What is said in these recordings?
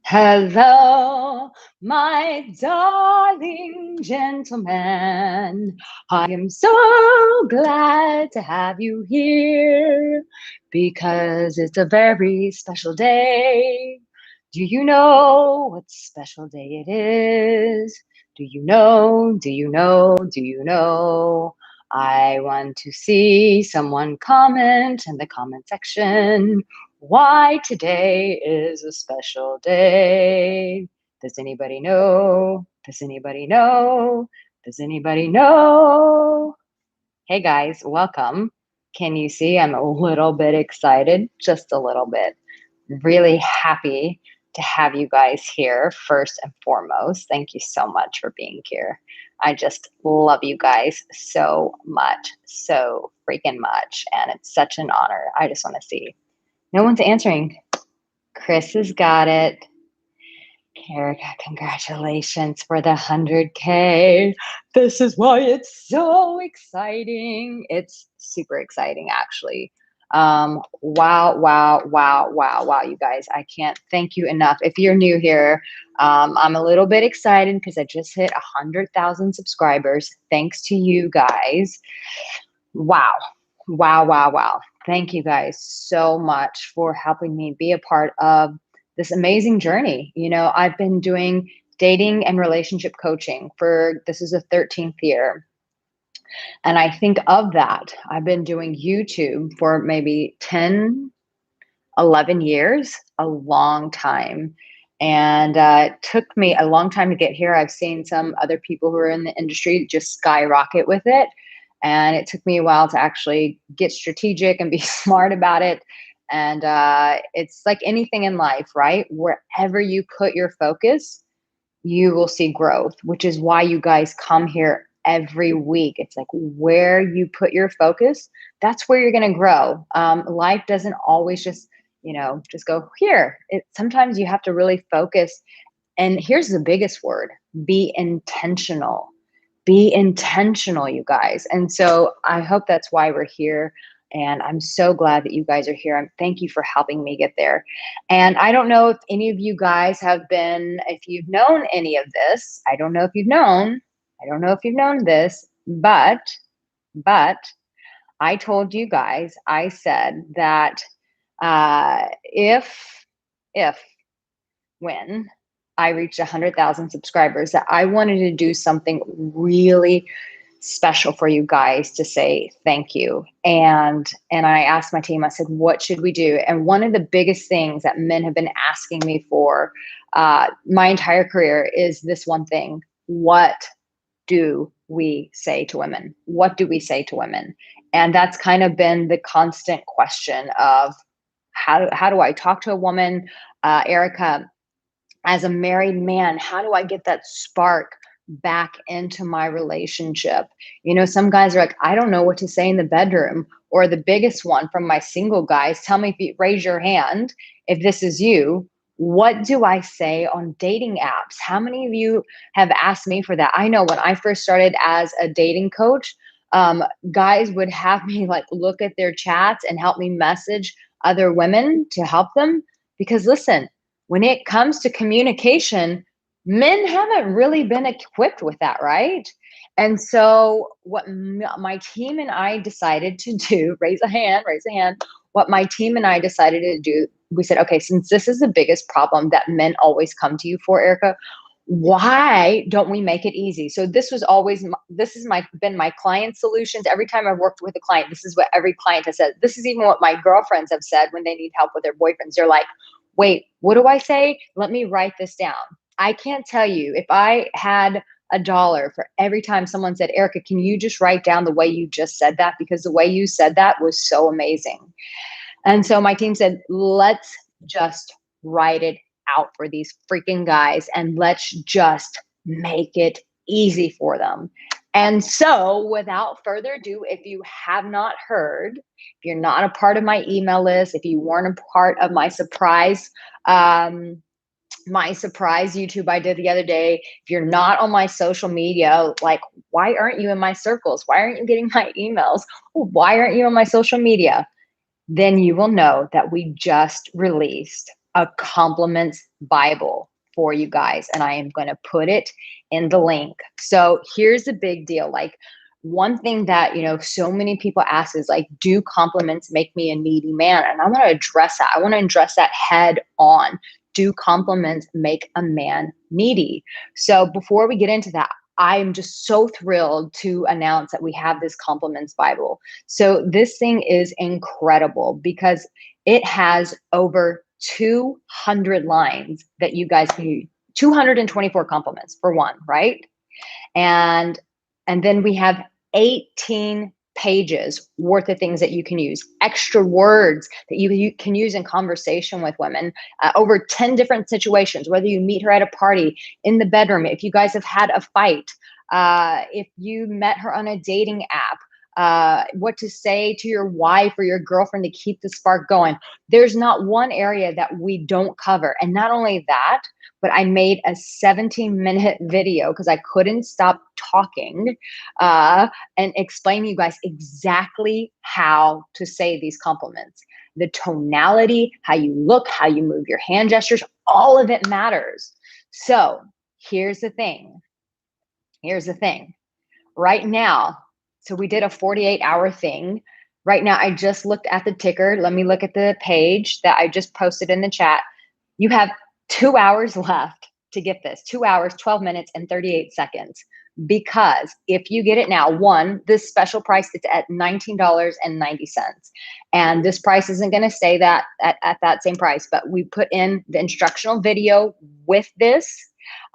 Hello, my darling gentleman. I am so glad to have you here because it's a very special day. Do you know what special day it is? Do you know? Do you know? Do you know? I want to see someone comment in the comment section why today is a special day. Does anybody know? Does anybody know? Does anybody know? Hey guys, welcome. Can you see I'm a little bit excited? Just a little bit. Really happy to have you guys here first and foremost. Thank you so much for being here. I just love you guys so much, so freaking much. And it's such an honor. I just want to see. No one's answering. Chris has got it. Erica, congratulations for the 100K. This is why it's so exciting. It's super exciting, actually. Wow, wow, wow, wow, wow, you guys. I can't thank you enough. If you're new here, I'm a little bit excited because I just hit 100,000 subscribers. Thanks to you guys. Wow. Wow, wow, wow. Thank you guys so much for helping me be a part of this amazing journey. You know, I've been doing dating and relationship coaching for this is the 13th year. And I think of that, I've been doing YouTube for maybe 10, 11 years, a long time. And it took me a long time to get here. I've seen some other people who are in the industry just skyrocket with it. And it took me a while to actually get strategic and be smart about it. And it's like anything in life, right? Wherever you put your focus, you will see growth, which is why you guys come here every week. It's like where you put your focus, that's where you're going to grow. Life doesn't always just go here. Sometimes you have to really focus. And here's the biggest word: be intentional. Be intentional, you guys. And so I hope that's why we're here. And I'm so glad that you guys are here. And thank you for helping me get there. And I don't know if any of you guys if you've known any of this. I don't know if you've known. I don't know if you've known this, but I told you guys, I said that if when I reached 100,000 subscribers, that I wanted to do something really special for you guys to say thank you. And I asked my team, I said, what should we do? And one of the biggest things that men have been asking me for my entire career is this one thing: what do we say to women? What do we say to women? And that's kind of been the constant question of how do I talk to a woman? Arica, as a married man, how do I get that spark back into my relationship? You know, some guys are like, I don't know what to say in the bedroom. Or the biggest one from my single guys, tell me if you raise your hand if this is you. What do I say on dating apps? How many of you have asked me for that? I know when I first started as a dating coach, guys would have me like look at their chats and help me message other women to help them. Because listen, when it comes to communication, men haven't really been equipped with that, right? And so what my team and I decided to do, raise a hand, what my team and I decided to do, we said, okay, since this is the biggest problem that men always come to you for, Arica, why don't we make it easy? So this has been my client solutions. Every time I've worked with a client, this is what every client has said. This is even what my girlfriends have said when they need help with their boyfriends. They're like, wait, what do I say? Let me write this down. I can't tell you, if I had $1 for every time someone said, Arica, can you just write down the way you just said that? Because the way you said that was so amazing. And so my team said, let's just write it out for these freaking guys and let's just make it easy for them. And so without further ado, if you have not heard, if you're not a part of my email list, if you weren't a part of my surprise YouTube I did the other day, if you're not on my social media, like, why aren't you in my circles? Why aren't you getting my emails? Why aren't you on my social media? Then you will know that we just released a compliments Bible for you guys, and I am going to put it in the link. So here's the big deal. Like, one thing that, so many people ask is like, do compliments make me a needy man? And I want to address that. I want to address that head on. Do compliments make a man needy? So before we get into that, I'm just so thrilled to announce that we have this compliments Bible. So this thing is incredible because it has over 200 lines that you guys can use. 224 compliments for one, right? And then we have 18 pages worth of things that you can use, extra words that you can use in conversation with women, over 10 different situations, whether you meet her at a party, in the bedroom, if you guys have had a fight, if you met her on a dating app, what to say to your wife or your girlfriend to keep the spark going. There's not one area that we don't cover. And not only that, but I made a 17-minute video because I couldn't stop talking and explain to you guys exactly how to say these compliments. The tonality, how you look, how you move your hand gestures, all of it matters. So here's the thing. Right now, so we did a 48-hour thing. Right now, I just looked at the ticker. Let me look at the page that I just posted in the chat. You have 2 hours left to get this. 2 hours, 12 minutes, and 38 seconds. Because if you get it now, one, this special price is at $19.90. And this price isn't going to stay that at that same price, but we put in the instructional video with this,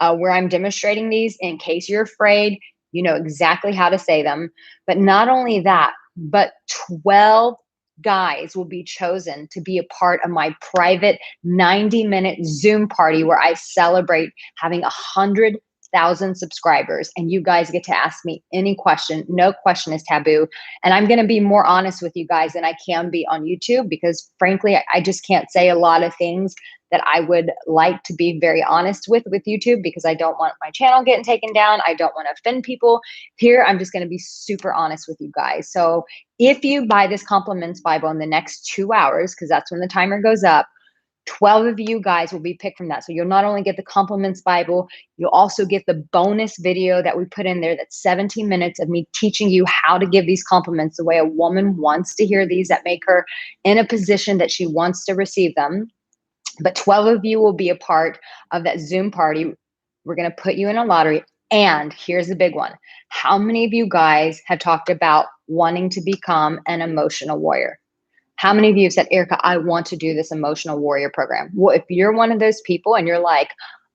where I'm demonstrating these in case you're afraid. You know exactly how to say them. But not only that, but 12 guys will be chosen to be a part of my private 90-minute Zoom party where I celebrate having 100,000 subscribers. And you guys get to ask me any question. No question is taboo. And I'm going to be more honest with you guys than I can be on YouTube because frankly, I just can't say a lot of things that I would like to be very honest with YouTube because I don't want my channel getting taken down. I don't want to offend people. Here, I'm just going to be super honest with you guys. So if you buy this compliments Bible in the next 2 hours, because that's when the timer goes up, 12 of you guys will be picked from that. So you'll not only get the compliments Bible, you'll also get the bonus video that we put in there. That's 17 minutes of me teaching you how to give these compliments the way a woman wants to hear these, that make her in a position that she wants to receive them. But 12 of you will be a part of that Zoom party. We're going to put you in a lottery. And here's the big one. How many of you guys have talked about wanting to become an emotional warrior? How many of you have said, Arica, I want to do this emotional warrior program? Well, if you're one of those people and you're like,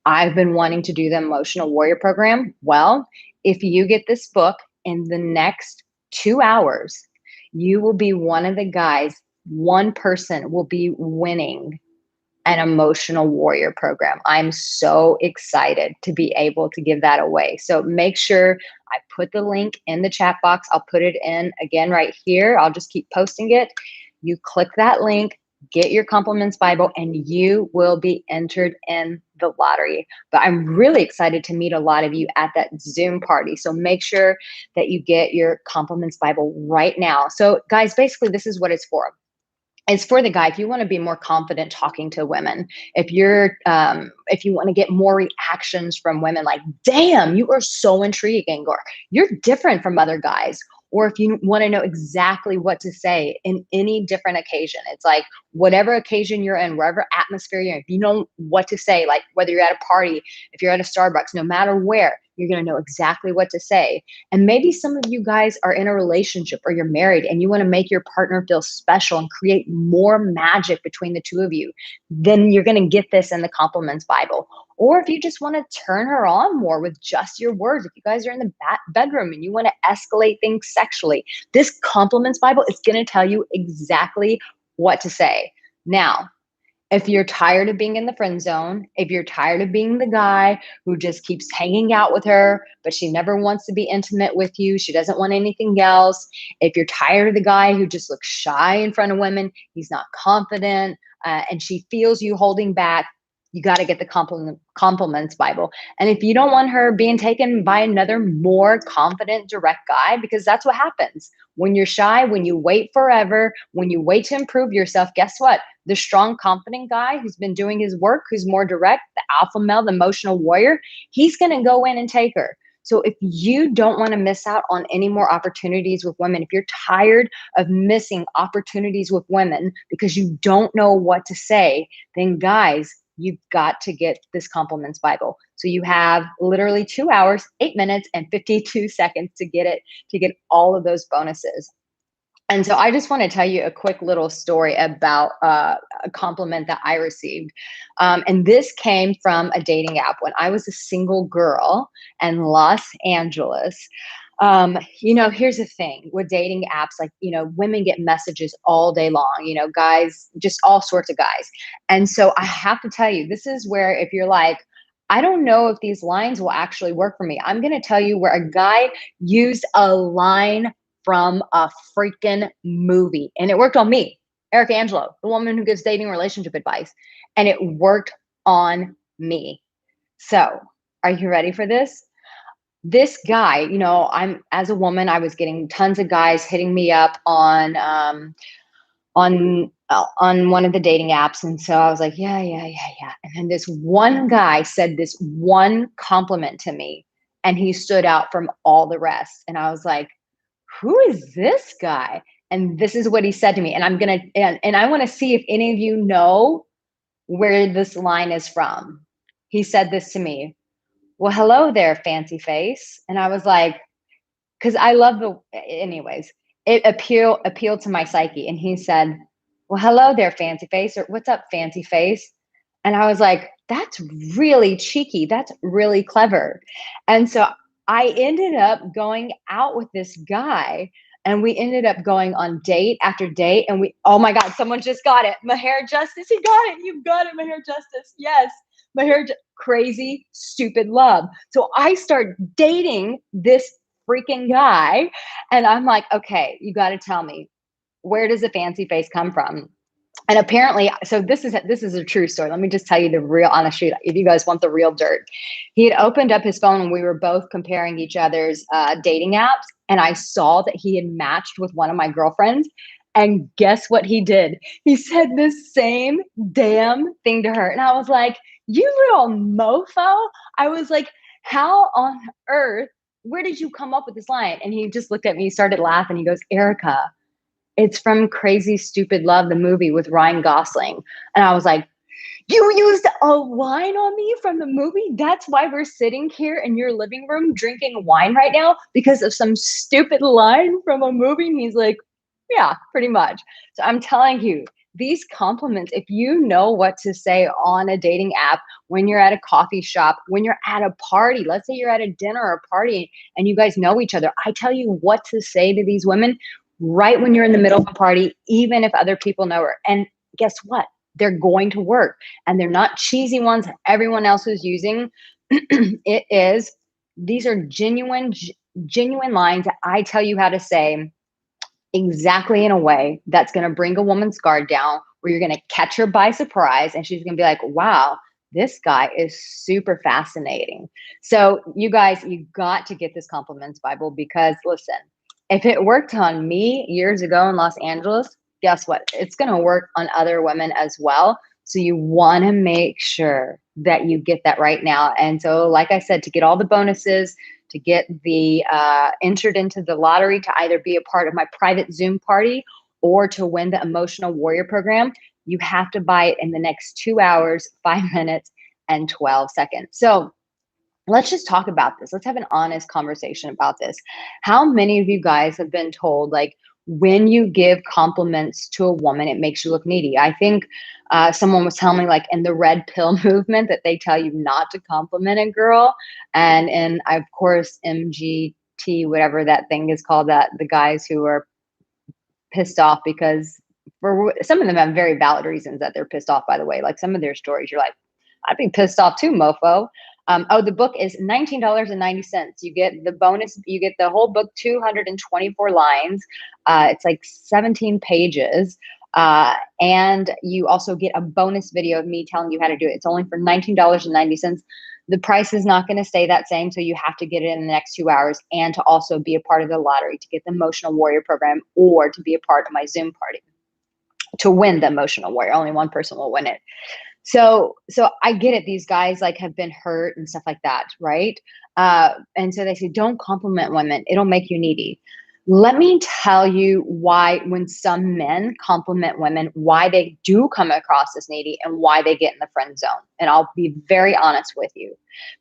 I've been wanting to do the emotional warrior program. Well, if you get this book in the next 2 hours, you will be one of the guys. One person will be winning an emotional warrior program. I'm so excited to be able to give that away. So make sure I put the link in the chat box. I'll put it in again right here. I'll just keep posting it. You click that link, get your compliments Bible, and you will be entered in the lottery. But I'm really excited to meet a lot of you at that Zoom party. So make sure that you get your compliments Bible right now. So guys, basically this is what it's for. It's for the guy if you want to be more confident talking to women. If you want to get more reactions from women, like, damn, you are so intriguing, or you're different from other guys. Or if you want to know exactly what to say in any different occasion, it's like whatever occasion you're in, wherever atmosphere you're in, if you know what to say, like whether you're at a party, if you're at a Starbucks, no matter where, you're going to know exactly what to say. And maybe some of you guys are in a relationship or you're married and you want to make your partner feel special and create more magic between the two of you, then you're going to get this in the compliments Bible. Or if you just want to turn her on more with just your words, if you guys are in the bedroom and you want to escalate things sexually, this compliments Bible is going to tell you exactly what to say. Now, if you're tired of being in the friend zone, if you're tired of being the guy who just keeps hanging out with her, but she never wants to be intimate with you, she doesn't want anything else. If you're tired of the guy who just looks shy in front of women, he's not confident, and she feels you holding back, You got to get the compliments Bible. And if you don't want her being taken by another more confident, direct guy, because that's what happens when you're shy, when you wait forever, when you wait to improve yourself, guess what? The strong, confident guy who's been doing his work, who's more direct, the alpha male, the emotional warrior, he's going to go in and take her. So if you don't want to miss out on any more opportunities with women, if you're tired of missing opportunities with women because you don't know what to say, then guys, you've got to get this compliments Bible. So you have literally 2 hours, 8 minutes, and 52 seconds to get it, to get all of those bonuses. And so I just want to tell you a quick little story about a compliment that I received. And this came from a dating app when I was a single girl in Los Angeles. Here's the thing with dating apps, like, women get messages all day long, guys, just all sorts of guys. And so I have to tell you, this is where if you're like, I don't know if these lines will actually work for me, I'm going to tell you where a guy used a line from a freaking movie and it worked on me, Erica Angelo, the woman who gives dating relationship advice, and it worked on me. So are you ready for this? This guy, I'm, as a woman, I was getting tons of guys hitting me up on one of the dating apps, and so I was like, yeah. And then this one guy said this one compliment to me, and he stood out from all the rest. And I was like, who is this guy? And this is what he said to me. And and I want to see if any of you know where this line is from. He said this to me. Well, hello there, fancy face. And I was like, because I love anyways, it appealed to my psyche. And he said, well, hello there, fancy face, or what's up, fancy face? And I was like, that's really cheeky. That's really clever. And so I ended up going out with this guy, and we ended up going on date after date. And oh my God, someone just got it. Mahair Justice, he got it. You got it, Mahair Justice. Yes. Crazy, stupid love. So I start dating this freaking guy, and I'm like, okay, you got to tell me, where does the fancy face come from? And apparently, so this is a true story. Let me just tell you the real honest truth. If you guys want the real dirt, he had opened up his phone and we were both comparing each other's dating apps. And I saw that he had matched with one of my girlfriends. And guess what he did? He said the same damn thing to her. And I was like, you little mofo. I was like, how on earth, where did you come up with this line? And he just looked at me, started laughing. He goes, Erica, it's from Crazy Stupid Love, the movie with Ryan Gosling. And I was like, you used a line on me from the movie? That's why we're sitting here in your living room drinking wine right now, because of some stupid line from a movie? And he's like, yeah, pretty much. So I'm telling you, these compliments, if you know what to say on a dating app, when you're at a coffee shop, when you're at a party, let's say you're at a dinner or a party and you guys know each other, I tell you what to say to these women right when you're in the middle of a party, even if other people know her. And guess what? They're going to work, and they're not cheesy ones that everyone else is using. These are genuine lines that I tell you how to say exactly in a way that's going to bring a woman's guard down, where you're going to catch her by surprise and she's going to be like, wow, this guy is super fascinating. So you guys, you got to get this compliments Bible, because listen, if it worked on me years ago in Los Angeles, guess what? It's going to work on other women as well. So you want to make sure that you get that right now. And so, like I said, to get all the bonuses, to get the entered into the lottery to either be a part of my private Zoom party or to win the Emotional Warrior program, you have to buy it in the next 2 hours, 5 minutes, and 12 seconds. So let's just talk about this. Let's have an honest conversation about this. How many of you guys have been told, like, when you give compliments to a woman, it makes you look needy? I think someone was telling me, like, in the red pill movement, that they tell you not to compliment a girl. And in, of course, MGT, whatever that thing is called, that the guys who are pissed off because for some of them have very valid reasons that they're pissed off, by the way. Like, some of their stories, you're like, I'd be pissed off too, mofo. The book is $19.90. You get the bonus. You get the whole book, 224 lines. It's like 17 pages. And you also get a bonus video of me telling you how to do it. It's only for $19.90. The price is not going to stay that same, so you have to get it in the next 2 hours, and to also be a part of the lottery to get the Emotional Warrior program, or to be a part of my Zoom party to win the Emotional Warrior. Only one person will win it. So I get it. These guys like have been hurt and stuff like that, right? And so they say, don't compliment women. It'll make you needy. Let me tell you why, when some men compliment women, why they do come across as needy and why they get in the friend zone. And I'll be very honest with you,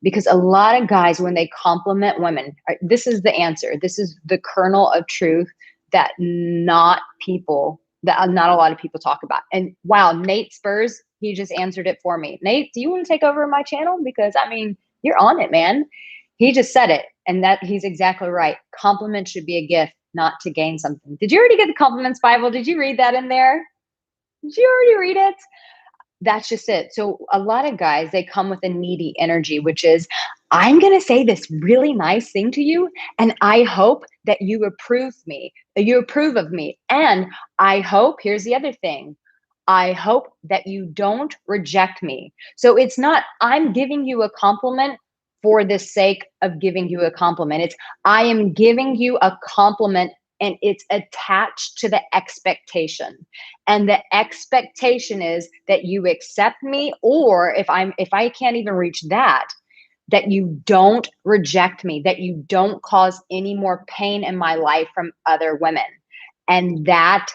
because a lot of guys, when they compliment women, this is the answer. This is the kernel of truth that not a lot of people talk about. And wow, Nate Spurs, he just answered it for me. Nate, do you want to take over my channel? Because I mean, you're on it, man. He just said it, and that he's exactly right. Compliments should be a gift, not to gain something. Did you already get the Compliments Bible? Did you read that in there? Did you already read it? That's just it. So a lot of guys, they come with a needy energy, which is, I'm going to say this really nice thing to you, and I hope that you approve of me. And I hope, here's the other thing, I hope that you don't reject me. So it's not, I'm giving you a compliment for the sake of giving you a compliment. It's, I am giving you a compliment, and it's attached to the expectation. And the expectation is that you accept me, or if I can't even reach that you don't reject me, that you don't cause any more pain in my life from other women. And that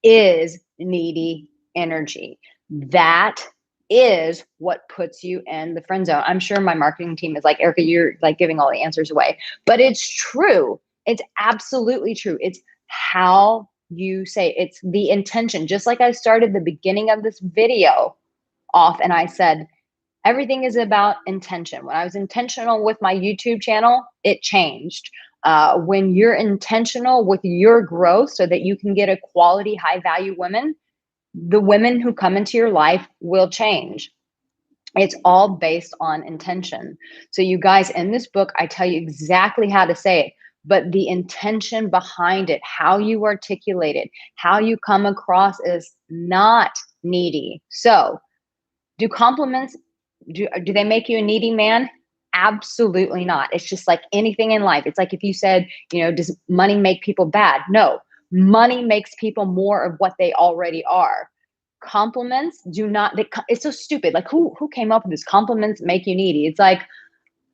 is needy energy. That is what puts you in the friend zone. I'm sure my marketing team is like, Arica, you're like giving all the answers away, but it's true. It's absolutely true. It's how you say, it's the intention. Just like I started the beginning of this video off and I said, everything is about intention. When I was intentional with my YouTube channel, it changed. When you're intentional with your growth so that you can get a quality, high value women, the women who come into your life will change. It's all based on intention. So you guys, in this book, I tell you exactly how to say it, but the intention behind it, how you articulate it, how you come across is not needy. So do compliments, do they make you a needy man? Absolutely not. It's just like anything in life. It's like if you said, does money make people bad? No, money makes people more of what they already are. Compliments do not, it's so stupid. Like who came up with this? Compliments make you needy. It's like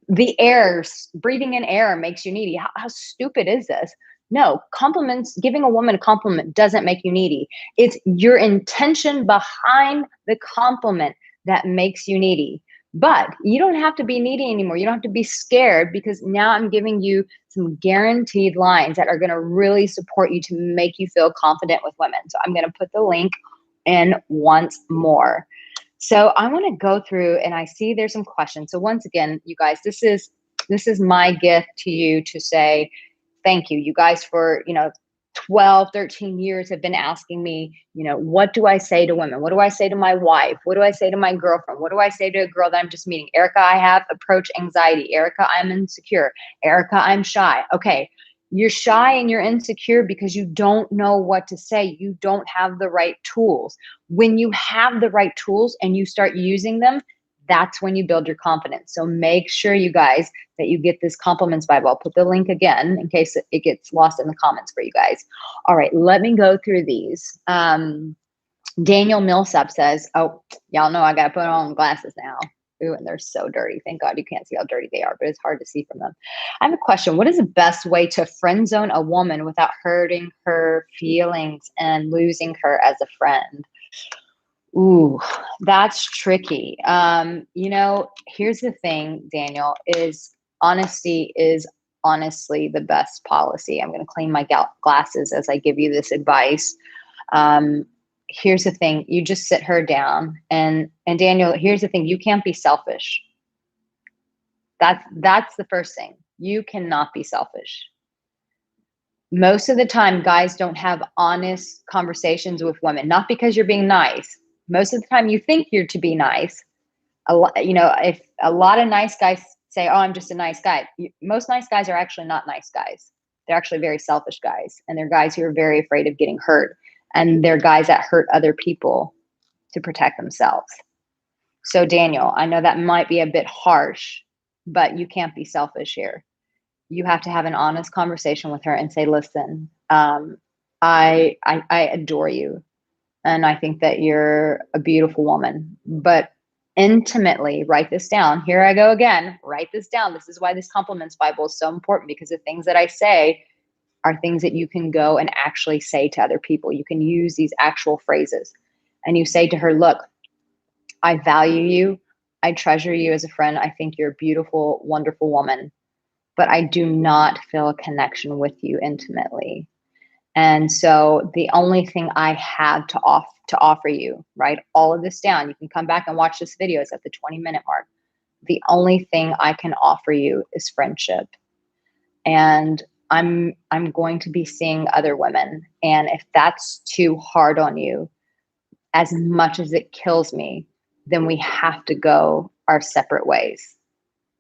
the air, breathing in air makes you needy. How stupid is this? No, compliments, giving a woman a compliment doesn't make you needy. It's your intention behind the compliment that makes you needy. But you don't have to be needy anymore. You don't have to be scared, because now I'm giving you some guaranteed lines that are going to really support you to make you feel confident with women. So I'm going to put the link in once more. So I want to go through, and I see there's some questions. So once again, you guys, this is my gift to you to say thank you. You guys for, 12, 13 years have been asking me, what do I say to women? What do I say to my wife? What do I say to my girlfriend? What do I say to a girl that I'm just meeting? Arica, I have approach anxiety. Arica, I'm insecure. Arica, I'm shy. Okay. You're shy and you're insecure because you don't know what to say. You don't have the right tools. When you have the right tools and you start using them, that's when you build your confidence. So make sure, you guys, that you get this Compliments Bible. I'll put the link again in case it gets lost in the comments for you guys. All right, let me go through these. Daniel Millsap says, oh, y'all know I got to put on glasses now. Ooh, and they're so dirty. Thank God you can't see how dirty they are, but it's hard to see from them. I have a question. What is the best way to friend zone a woman without hurting her feelings and losing her as a friend? Ooh, that's tricky. Here's the thing, Daniel, is honesty is honestly the best policy. I'm going to clean my glasses as I give you this advice. Here's the thing. You just sit her down, and Daniel, here's the thing. You can't be selfish. That's the first thing. You cannot be selfish. Most of the time, guys don't have honest conversations with women, not because you're being nice. Most of the time you think you're to be nice. If a lot of nice guys say, oh, I'm just a nice guy. Most nice guys are actually not nice guys. They're actually very selfish guys. And they're guys who are very afraid of getting hurt. And they're guys that hurt other people to protect themselves. So Daniel, I know that might be a bit harsh, but you can't be selfish here. You have to have an honest conversation with her and say, listen, I adore you. And I think that you're a beautiful woman, but intimately write this down. Here I go again. Write this down. This is why this compliments Bible is so important, because the things that I say are things that you can go and actually say to other people. You can use these actual phrases. And you say to her, look, I value you. I treasure you as a friend. I think you're a beautiful, wonderful woman, but I do not feel a connection with you intimately. And so the only thing I have to offer you, write all of this down. You can come back and watch this video. It's at the 20-minute mark. The only thing I can offer you is friendship. And I'm going to be seeing other women. And if that's too hard on you, as much as it kills me, then we have to go our separate ways,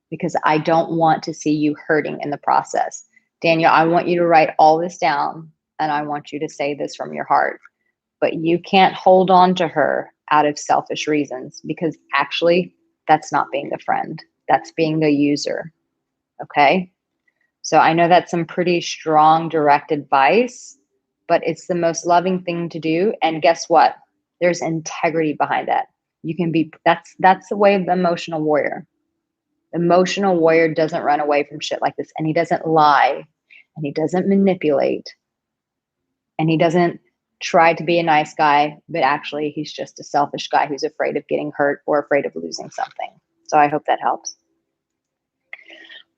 because I don't want to see you hurting in the process. Daniel, I want you to write all this down, and I want you to say this from your heart. But you can't hold on to her out of selfish reasons, because actually that's not being a friend. That's being a user. Okay? So I know that's some pretty strong, direct advice, but it's the most loving thing to do. And guess what? There's integrity behind that. You can be, that's the way of the emotional warrior. The emotional warrior doesn't run away from shit like this, and he doesn't lie, and he doesn't manipulate, and he doesn't try to be a nice guy, but actually he's just a selfish guy who's afraid of getting hurt or afraid of losing something. So I hope that helps.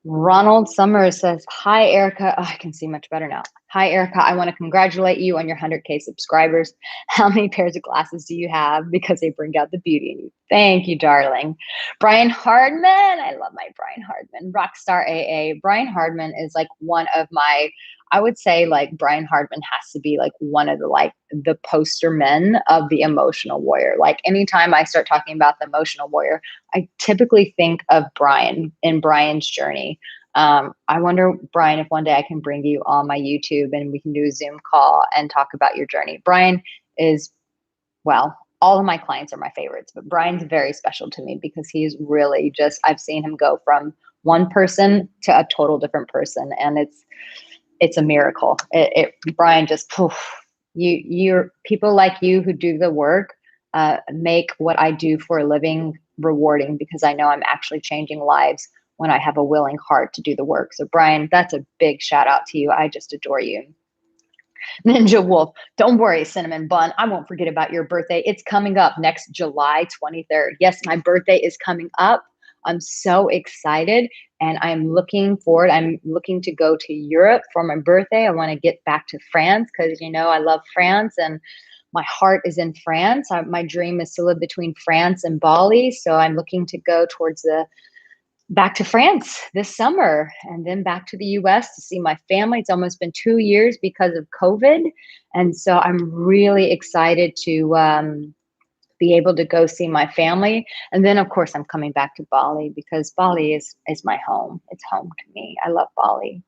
Ronald Summers says, hi, Arica. Oh, I can see much better now. Hi, Arica. I want to congratulate you on your 100K subscribers. How many pairs of glasses do you have? Because they bring out the beauty in you. Thank you, darling. Brian Hardman. I love my Brian Hardman. Rockstar AA. Brian Hardman is like one of my, I would say like Brian Hardman has to be like one of the poster men of the emotional warrior. Like anytime I start talking about the emotional warrior, I typically think of Brian and Brian's journey. I wonder, Brian, if one day I can bring you on my YouTube and we can do a Zoom call and talk about your journey. Brian is, well, all of my clients are my favorites, but Brian's very special to me because he's really just, I've seen him go from one person to a total different person. And it's a miracle. Brian just, poof, you're people like you who do the work, make what I do for a living rewarding, because I know I'm actually changing lives when I have a willing heart to do the work. So Brian, that's a big shout out to you. I just adore you. Ninja Wolf, don't worry, Cinnamon Bun. I won't forget about your birthday. It's coming up next July 23rd. Yes, my birthday is coming up. I'm so excited and I'm looking forward. I'm looking to go to Europe for my birthday. I want to get back to France because, you know, I love France and my heart is in France. My dream is to live between France and Bali. So I'm looking to go towards back to France this summer and then back to the US to see my family. It's almost been 2 years because of COVID. And so I'm really excited to be able to go see my family. And then of course I'm coming back to Bali because Bali is my home. It's home to me. I love Bali.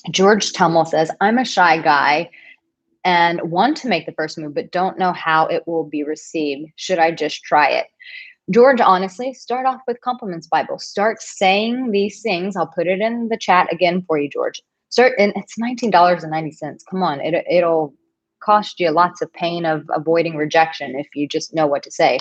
George Tummel says, I'm a shy guy and want to make the first move, but don't know how it will be received. Should I just try it? George, honestly, start off with compliments Bible. Start saying these things. I'll put it in the chat again for you, George. Start, and it's $19.90. Come on, it'll cost you lots of pain of avoiding rejection if you just know what to say.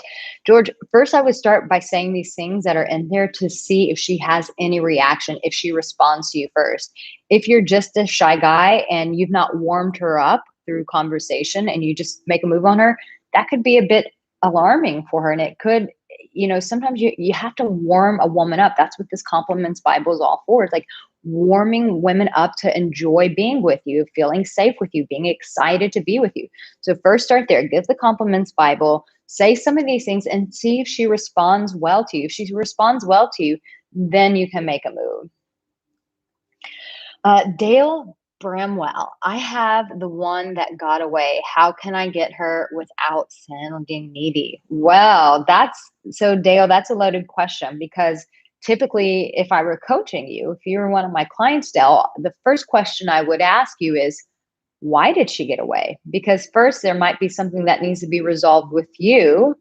George, first I would start by saying these things that are in there to see if she has any reaction, if she responds to you first. If you're just a shy guy and you've not warmed her up through conversation and you just make a move on her, that could be a bit alarming for her. And it could, you know, sometimes you have to warm a woman up. That's what this compliments Bible is all for. It's like warming women up to enjoy being with you, feeling safe with you, being excited to be with you. So first start there, give the compliments Bible, say some of these things and see if she responds well to you. If she responds well to you, then you can make a move. Dale Bramwell, I have the one that got away. How can I get her without sounding needy? Well, Dale, that's a loaded question because typically if I were coaching you, if you were one of my clients, Dale, the first question I would ask you is, Why did she get away? Because first, there might be something that needs to be resolved with you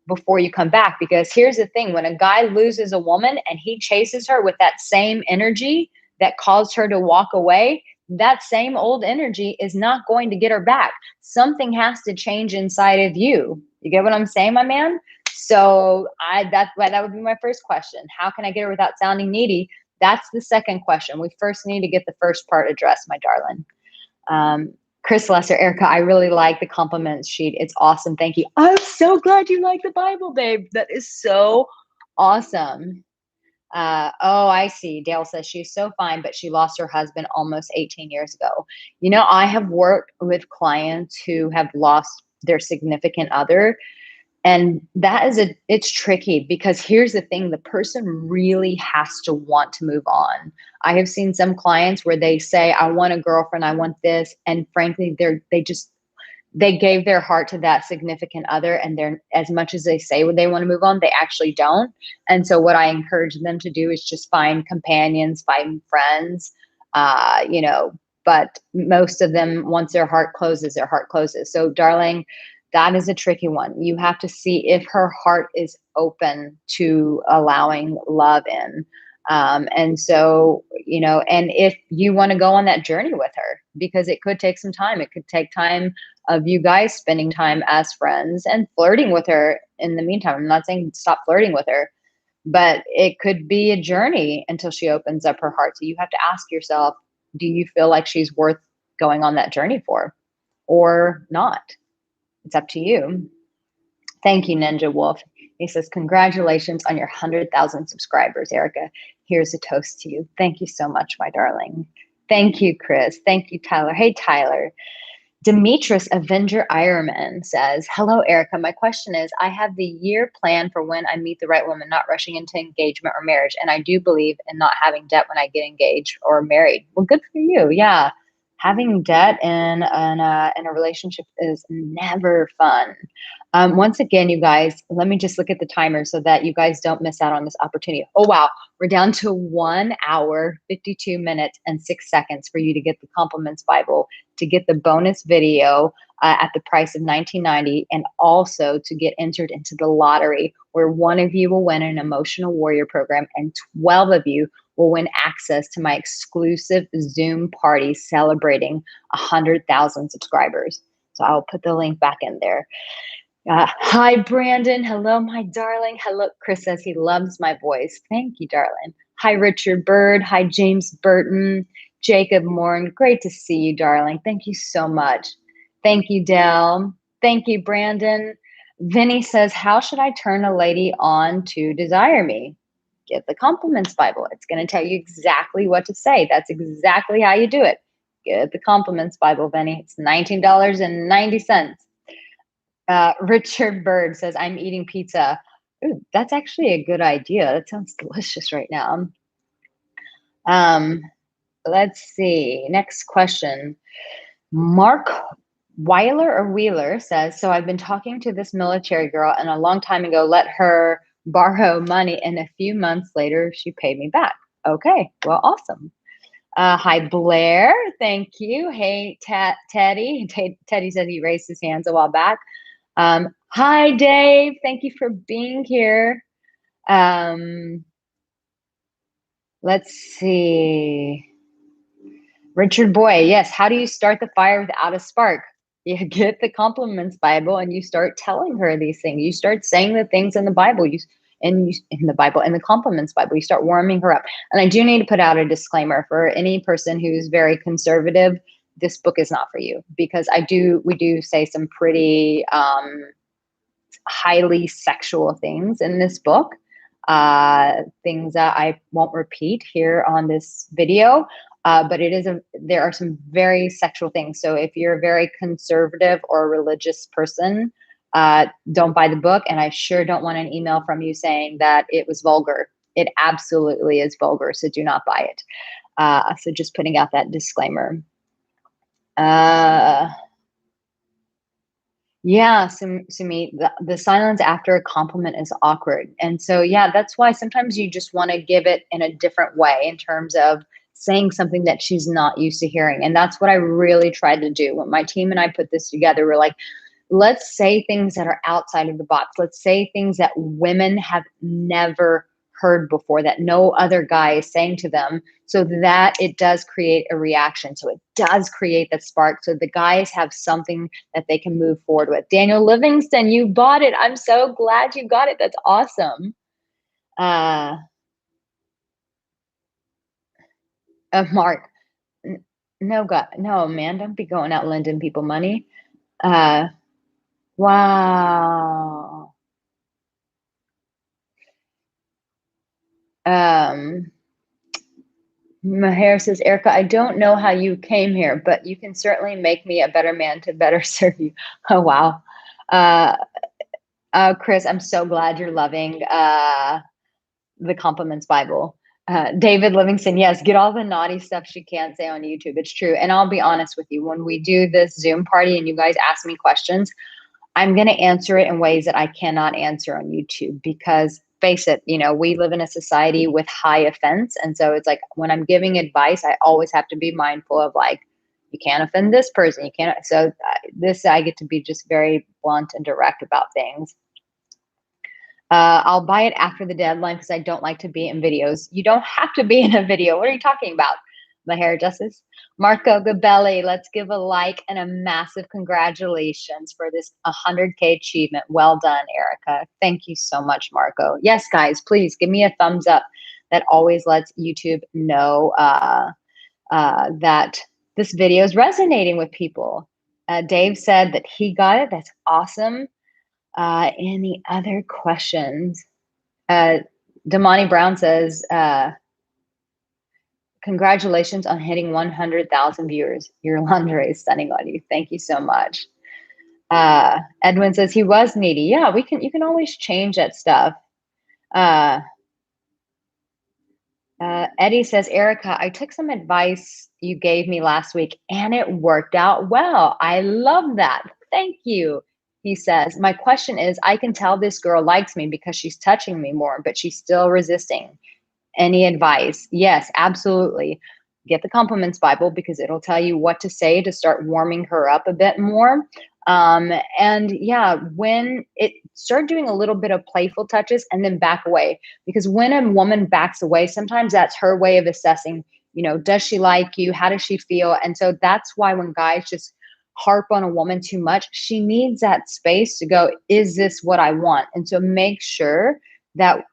before you come back. Because here's the thing, when a guy loses a woman and he chases her with that same energy that caused her to walk away, that same old energy is not going to get her back. Something has to change inside of you. You get what I'm saying, my man? So that would be my first question. How can I get her without sounding needy? That's the second question. We first need to get the first part addressed, my darling. Chris Lesser, Erica, I really like the compliments sheet. It's awesome. Thank you. I'm so glad you like the Bible, babe. That is so awesome. Oh, I see. Dale says she's so fine, but she lost her husband almost 18 years ago. You know, I have worked with clients who have lost their significant other, and it's tricky because here's the thing, the person really has to want to move on. I have seen some clients where they say, I want a girlfriend, I want this. And frankly, they gave their heart to that significant other, and they're, as much as they say they want to move on, they actually don't. And so what I encourage them to do is just find companions, find friends, but most of them, once their heart closes, their heart closes. So darling, that is a tricky one. You have to see if her heart is open to allowing love in. And so, and if you want to go on that journey with her, because it could take some time, it could take time of you guys spending time as friends and flirting with her in the meantime. I'm not saying stop flirting with her, but it could be a journey until she opens up her heart. So you have to ask yourself, do you feel like she's worth going on that journey for or not? It's up to you. Thank you, Ninja Wolf. He says, congratulations on your 100,000 subscribers, Erica. Here's a toast to you. Thank you so much, my darling. Thank you, Chris. Thank you, Tyler. Hey, Tyler. Demetrius Avenger Ironman says, hello, Erica. My question is, I have the year plan for when I meet the right woman, not rushing into engagement or marriage. And I do believe in not having debt when I get engaged or married. Well, good for you. Yeah. Having debt in a relationship is never fun. Once again, you guys, let me just look at the timer so that you guys don't miss out on this opportunity. Oh, wow. We're down to 1 hour, 52 minutes, and 6 seconds for you to get the Compliments Bible, to get the bonus video at the price of $19.90, and also to get entered into the lottery, where one of you will win an Emotional Warrior program and 12 of you will win access to my exclusive Zoom party celebrating 100,000 subscribers. So I'll put the link back in there. Hi, Brandon. Hello, my darling. Hello. Chris says he loves my voice. Thank you, darling. Hi, Richard Bird. Hi, James Burton. Jacob Morn. Great to see you, darling. Thank you so much. Thank you, Dell. Thank you, Brandon. Vinny says, how should I turn a lady on to desire me? Get the Compliments Bible. It's going to tell you exactly what to say. That's exactly how you do it. Get the Compliments Bible, Vinny. It's $19.90. Richard Bird says, I'm eating pizza. Ooh, that's actually a good idea. That sounds delicious right now. Let's see. Next question. Mark Weiler or Wheeler says, so I've been talking to this military girl, and a long time ago let her borrow money, and a few months later she paid me back. Okay, well, awesome. Hi, Blair. Thank you. Hey, Teddy. Teddy said he raised his hands a while back. Hi, Dave. Thank you for being here. Let's see. Richard Boy. Yes. How do you start the fire without a spark? You get the Compliments Bible and you start telling her these things. You start saying the things in the Bible. In the Compliments Bible, you start warming her up. And I do need to put out a disclaimer for any person who's very conservative. This book is not for you, because we do say some pretty highly sexual things in this book, things that I won't repeat here on this video. But there are some very sexual things. So if you're a very conservative or a religious person, don't buy the book. And I sure don't want an email from you saying that it was vulgar. It absolutely is vulgar. So do not buy it. So just putting out that disclaimer. Yeah, Sumi, the silence after a compliment is awkward. And so, yeah, that's why sometimes you just want to give it in a different way, in terms of saying something that she's not used to hearing. And that's what I really tried to do. When my team and I put this together, we're like, let's say things that are outside of the box. Let's say things that women have never heard before, that no other guy is saying to them, so that it does create a reaction. So it does create that spark. So the guys have something that they can move forward with. Daniel Livingston, you bought it. I'm so glad you got it. That's awesome. Mark, no, God, no, man, don't be going out lending people money. Wow. Um, Maher says, Erica, I don't know how you came here, but you can certainly make me a better man to better serve you. Oh, wow. Chris, I'm so glad you're loving the Compliments Bible. David Livingston, yes, get all the naughty stuff she can't say on YouTube. It's true. And I'll be honest with you, when we do this Zoom party and you guys ask me questions, I'm going to answer it in ways that I cannot answer on YouTube because face it, we live in a society with high offense. And so it's like when I'm giving advice, I always have to be mindful of like, you can't offend this person. You can't. So I get to be just very blunt and direct about things. I'll buy it after the deadline because I don't like to be in videos. You don't have to be in a video. What are you talking about? My hair justice. Marco Gabelli, let's give a like and a massive congratulations for this 100K achievement. Well done, Erica. Thank you so much, Marco. Yes, guys, please give me a thumbs up. That always lets YouTube know that this video is resonating with people. Dave said that he got it. That's awesome. Any other questions? Damani Brown says, congratulations on hitting 100,000 viewers. Your lingerie is stunning on you. Thank you so much. Edwin says he was needy. Yeah, you can always change that stuff. Eddie says, Erica, I took some advice you gave me last week and it worked out well. I love that. Thank you. He says, my question is, I can tell this girl likes me because she's touching me more, but she's still resisting. Any advice? Yes, absolutely. Get the Compliments Bible because it'll tell you what to say to start warming her up a bit more. And yeah, when it start doing a little bit of playful touches and then back away, because when a woman backs away, sometimes that's her way of assessing, does she like you? How does she feel? And so that's why when guys just harp on a woman too much, she needs that space to go, is this what I want? And so make sure that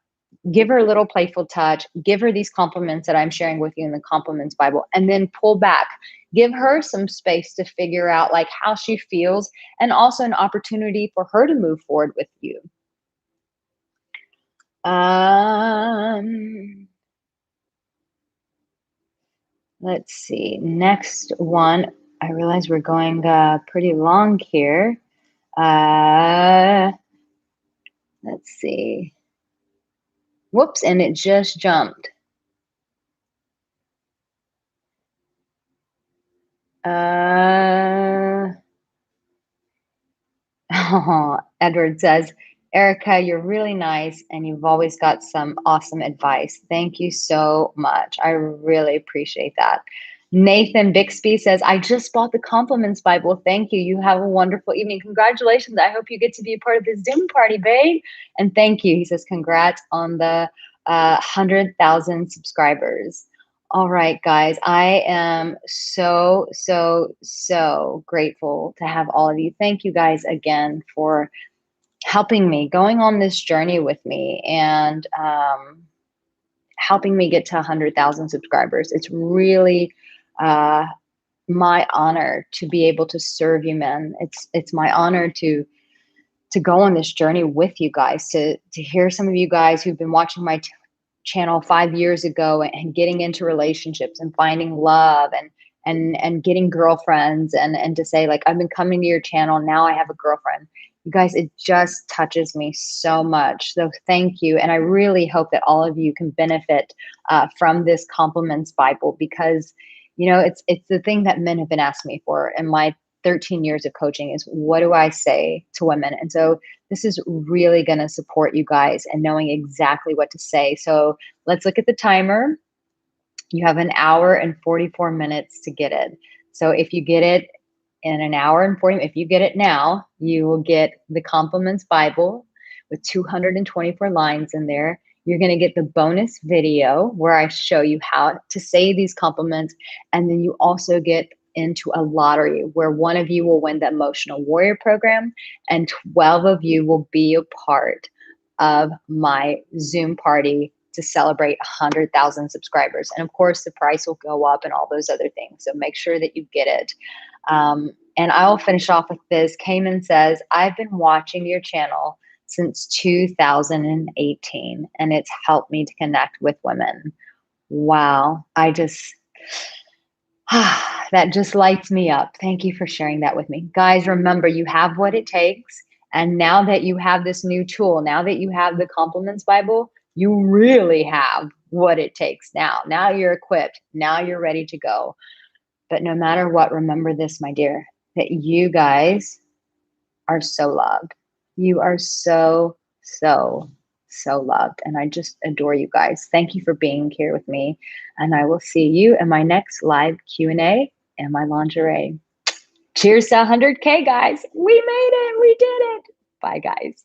give her a little playful touch, give her these compliments that I'm sharing with you in the Compliments Bible, and then pull back. Give her some space to figure out like how she feels and also an opportunity for her to move forward with you. Let's see. Next one. I realize we're going pretty long here. Let's see. Whoops, and it just jumped. Edward says, Erica, you're really nice and you've always got some awesome advice. Thank you so much. I really appreciate that. Nathan Bixby says, I just bought the Compliments Bible. Thank you. You have a wonderful evening. Congratulations. I hope you get to be a part of this Zoom party, babe. And thank you. He says, congrats on the 100,000 subscribers. All right, guys, I am so, so, so grateful to have all of you. Thank you guys again for helping me, going on this journey with me and helping me get to 100,000 subscribers. It's really my honor to be able to serve you men. It's my honor to go on this journey with you guys, to hear some of you guys who've been watching my channel 5 years ago and getting into relationships and finding love and getting girlfriends and to say like, I've been coming to your channel, now I have a girlfriend. You guys, it just touches me so much. So thank you. And I really hope that all of you can benefit from this Compliments Bible because, it's the thing that men have been asking me for in my 13 years of coaching is what do I say to women? And so this is really going to support you guys and knowing exactly what to say. So let's look at the timer. You have an hour and 44 minutes to get it. So if you get it in an hour and 40, if you get it now, you will get the Compliments Bible with 224 lines in there. You're going to get the bonus video where I show you how to say these compliments. And then you also get into a lottery where one of you will win the Emotional Warrior program and 12 of you will be a part of my Zoom party to celebrate 100,000 subscribers. And of course, the price will go up and all those other things. So make sure that you get it. And I'll finish off with this. Cayman says, I've been watching your channel since 2018, and it's helped me to connect with women. Wow. That just lights me up. Thank you for sharing that with me. Guys, remember, you have what it takes. And now that you have this new tool, now that you have the Compliments Bible, you really have what it takes now. Now you're equipped. Now you're ready to go. But no matter what, remember this, my dear, that you guys are so loved. You are so, so, so loved. And I just adore you guys. Thank you for being here with me. And I will see you in my next live Q&A in my lingerie. Cheers to 100K, guys. We made it. We did it. Bye, guys.